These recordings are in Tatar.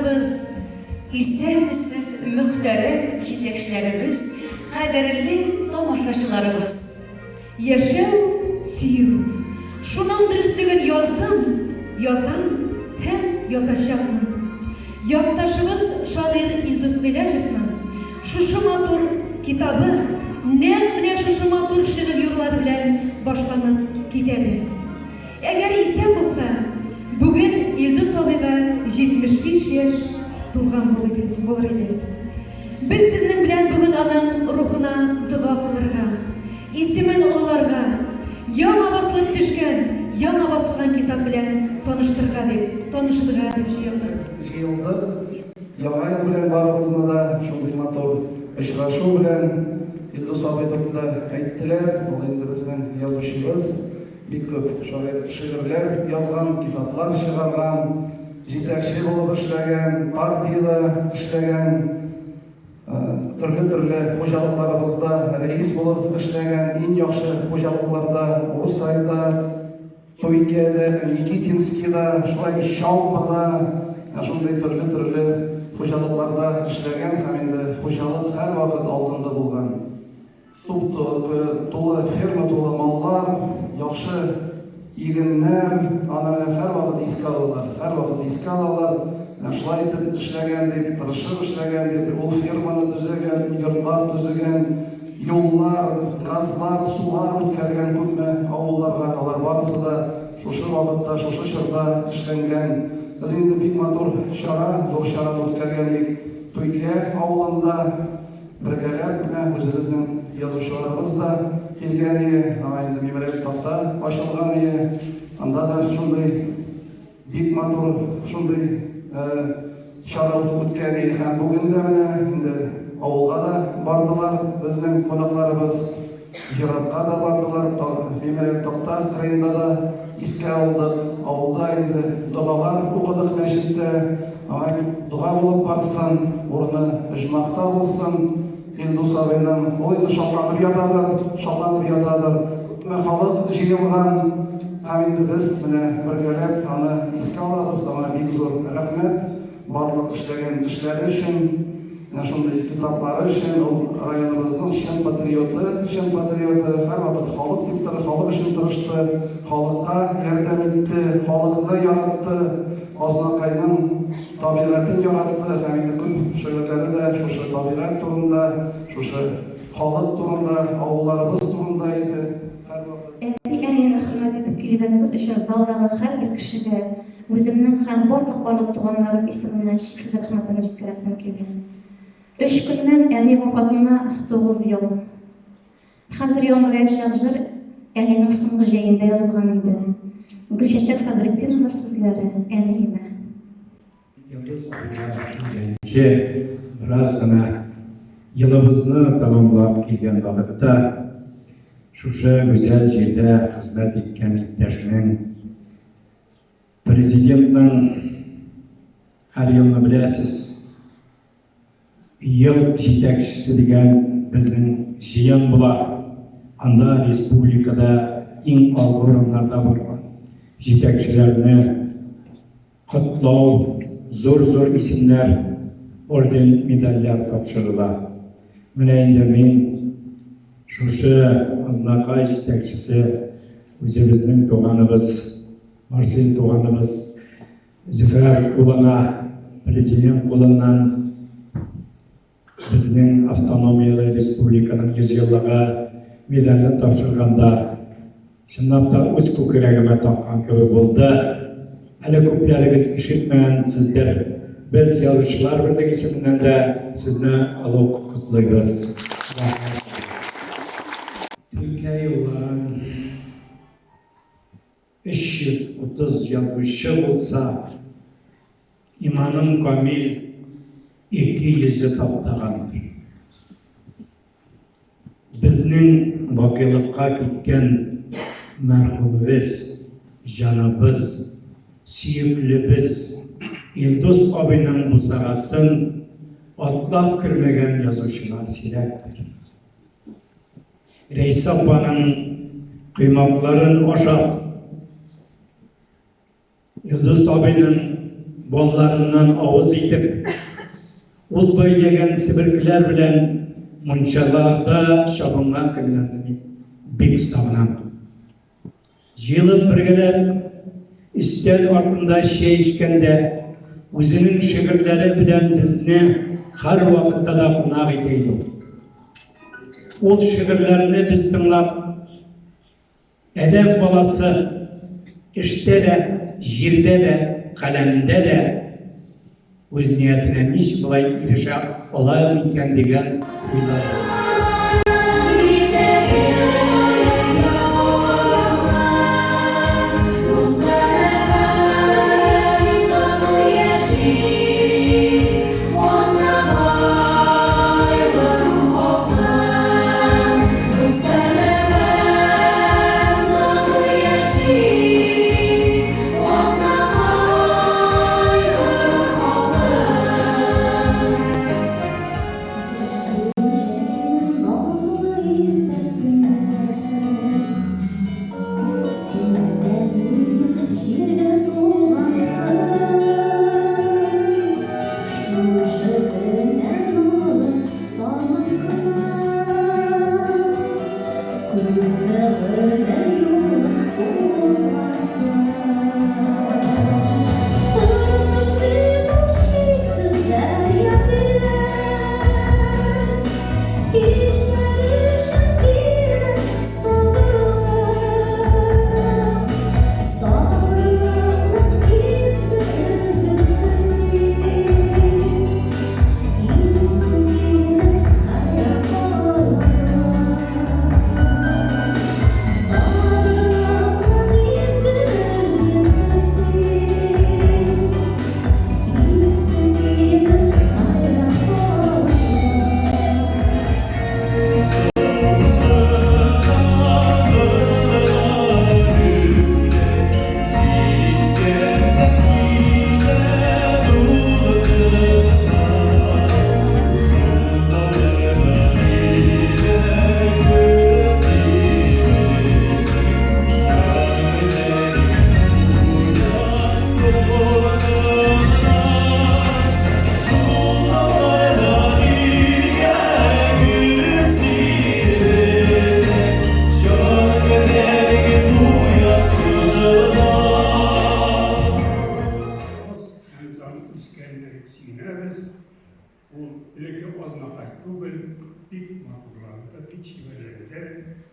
dostlarımız, istemsiz muhterem çiçekçilerimiz, kaderli tomaşaşılarımız. Yaşam, siyu. Şunun dürüstlüğün yazan hem yazaşamın. Yaktaşımız şair İldız Gilajev'nin şuşu matur kitabı ne şuşu matur şiir yurlar bilen başlanıp gidedi. Eğer ise olsa, bugün İldız abiga 75 yaş tulgan bulur idi. Biz sizin bilen bugün onun ruhuna dua kılırga, isimin oğullarga, yana basılıp düşken, yana basılgan kitap bilen tanıştırga dep jıyıldık. Яңа ел белән барыбызны да шундый матур очрашу белән Илдус абый турында әйттеләр. Ул инде безнең язучыбыз, бик күп шигырьләр язган, китаплар чыгарган, җитәкче булып эшләгән, партиядә эшләгән, төрле хуҗалыкларыбызда рәис булып эшләгән, иң яхшы хуҗалыкларда, Урсайда, Туйкәдә, Никитинскида, шулай Шалпада, шундай төрле хуҗалыкларда эшләгән һәм инде хуҗалык һәр вакыт алдында булган. Тулы ферма, тулы маллар, яхшы игеннәр, аны менә һәр вакыт искә алалар. Шулай итеп эшләгән дип, тырышып эшләгән дип, ул ферманы төзегән, йортлар төзегән, юллар, газлар, сулар үткәргән күпме авылларга, алар барысы да шушы вакытта, шушы чорда эшләнгән. Biz indi bik matur şara, zor şara ütkərgənlik Tuykə avulunda birgəlәp özümüzün yazışlarımız da kelgəni, indi Memrek taqta açılğanı, anda da şunday bik matur, şunday şara ütkəni, һәм bugün də indi avulga da bardılar, bizning qonaqlarımız ziyaratqa da bardılar, Memrek taqta qırayında da iskə aldık. Avulda indi dualar okuduk meşritte, dua olup barsan, orada icmakta olsun, İldus abinin, o indi şallanıp yatadır, halık jıyılgan, hem indi biz birgelep, iske alabız, bik zor rahmet, barlık işlegen işleri için, şunday kitapları için, rayonumuzun şen patriotu, her vakit halık tipleri, halık için tırıştı, halıkka yardım etti, halıkını yarattı, Aznakay'ın tabiatını yarattı, hem indi küp şöylükleri de şu tabiat turunda, şu halık turunda, avullarımız turundaydı. Emin hürmet edip kilibimiz için zaldağı her bir kişide özümün hem barlık barlık tuğanlarım isminden şiksiz rahmetini üstkiresim kelgan. 3 gündən Əli vafatına 9 yıl. Hazır yanğır yaşayacaq Əli'nin soңғы jayında yazılған idi. Gülşəçək Sadrettinova sözləri Əli'ymə. Biraz ғана yılımızını tamamlап келген вакытта шушы güzel жерде қызмет еткен иптәшінің президентның һәр елны білесіз ел жетекшісі деген біздің жиын була. Анда республикада ең алғы орындарда болған жетекшілеріне құтлау, зор исемлер, орден, медальлер тапшырыла. Міне енді мен шушы Азнакай жетекшісі өзіміздің туғанымыз, Марсель туғанымыз Зөфәр ұлына, президент қолынан біздің автономиялы республиканың 100 жылдығы медалін тапшырғанда шындап та өз көкірегіме таққан көбі болды. Әлі көплеріңіз ишетмәгән сіздер, біз Язучылар бірлігі исемінен де сізді алу құтлыйбыз. Түркия юлларын 330 язучы болса, иманым камил 200 таптағанdır. Біздің бақилыққа кеткен мәрхуміміз, жаныбыз, сүйікліміз, Илдус абайның бұсағасын атлап кірмеген язушылар сиректір. Рейс апаның қимакларын ашап, Илдус абайның bollarından avuz edip, ul böylegen sibirkiler bilen munçalarda şabıngan günlerini bek sağlam. Yılıp birgeler istel ortunda içkende, özünün şiirleri bilen bizni her vakitte da konak edeydi. Ol şiirlerini biz tınlap, edep balası işte de, jirde de, kalemde de öz niyetine niş bulay irişe olay mıyken degen uylar.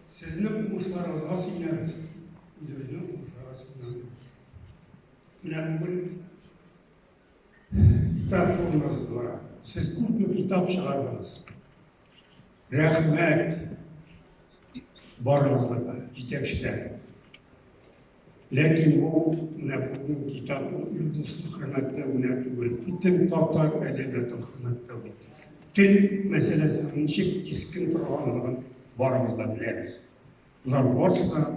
Sizin uğuşlarınızga siyneriz. Bizimizin uğuşlarına siyneriz. Yine bugün kitap olmanız var. Siz kultlu kitap çıkardınız. Rahmet barınızda, yetekçiler. Lakin bu bugün kitabın yıldızlı hürmette bütün Tatar edebiyatın hürmette oldu. Dil meselesi nişik iskin turağınlığın barımızda biliriz. Bunlar varsa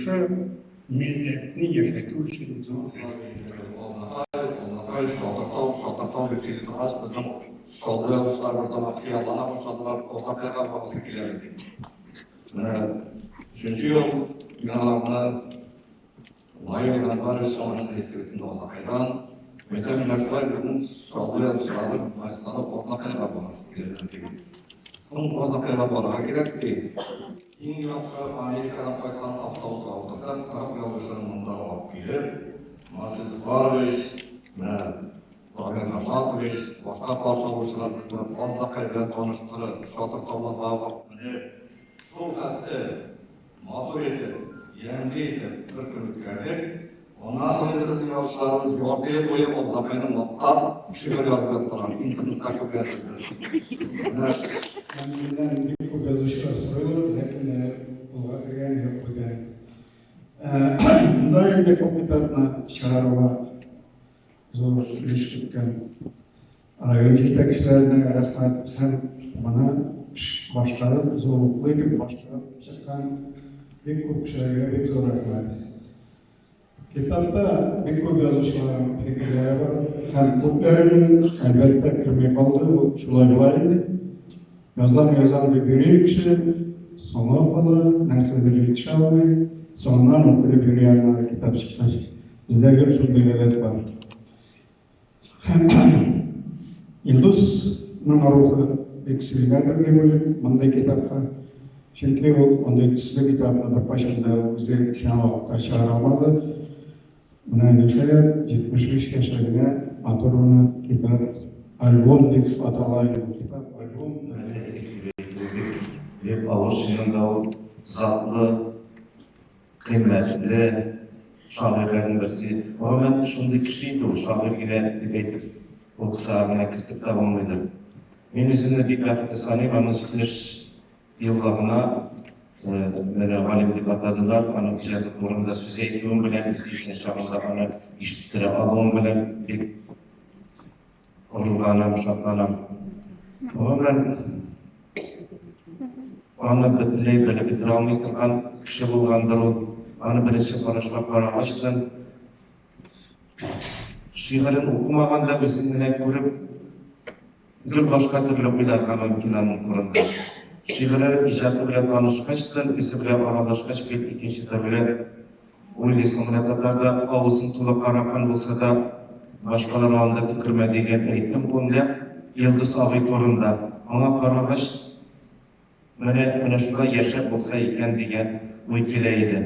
şu milletini yaşatı için zor. Şoğlattan bir film turğaz bizim şoğluyormuşlarımızdan xiyallana başladılar, ozaklarga babası kilerdi. Üçüncü yıl binalarını Mayır'dan var şoğlanışın eskiletinde ozakaydan Metemlaşlar bizim şoğluyormuşlarımız Mayıslan'da ozaklarga babası kilerdi. Son ozaklarga babası kilerdi. İng yaxşı Amerika'dan koykan avtobus aldıktan taraf yolcusının da alıp gelip Masih Zufaroviç, Dragan Ashatoviç, başka parçalıçılar bizni fazla kaybetten tanıştırıp, şatır tavla bağlıp, şu hattı matur etip, yemli etip bir gün ötkerdik. Ondan sonra bizim yolcularımız yortaya koyup, o zamanın nokta, şiir yazıp ettiler, internetka çok yazıp. Bizden bir көп yazışlar soruyoruz, lakin buga kirgen yok bugün. Bundan önce çok kitapını çıkarıma zor iş tutkan. Rayon yetekçilerine rahmet hem bana başkarıp, zorluklu edip başkarıp çıkan bir көп kişilerine bir zor rahmet. Kitapta bir көп yazışların fikirleri var. Hem köplerinin elbette kirmey kaldı, bu şulay bulaydı. Yazan bir büyük kişi, sona kalı, nerseleri yetişe almayı, sonradan okulu büyüyenler kitap çıkmış. Bizde bir şu bir evet var. Илдусның рухы бик сөйләдер дип уйлыйм мондай китапка. Чөнки ул андый төсле китапны беркайчан да үзе сәмавыкта чыгара алмады. Менә ниһаять 75 яшьлегенә матур гына китап альбом дип атала иде. Китап альбом. Hep alışında o zatlı, kıymetli şairlerin birisi. Ama ben şunday kişiydi o şair yine dibeydi. O kısarına kırtıp devamlıydı. Ben üzerinde bir vakti sanayım ama çıkış yıllarına beni galim dip atadılar. Bana icadet uğrunda söz ettiğim bilen bizi için şahında bana işittire alığım bilen bir gururlanam, şatlanam. Ama ben Аны бітілей біліп бітіре алмай тұрған кіші болғандар ол. Аны бірінші қарашқа қарағаштан шиғырын оқымағанда өзіңіне көріп гүл башқа түрлі ойларға мүмкін оның турында. Шиғыры ижаты біле танышқаштан, ісі біле аралашқаш келіп екінші түрлі ойлайсың мына татарда ауызын толы қарақан болса да башқалар алында түкірме деген әйтім көңілі Елдус ағай турында. Аңа қарағаш Менә шулай яшәп булса икән дигән уй килә иде.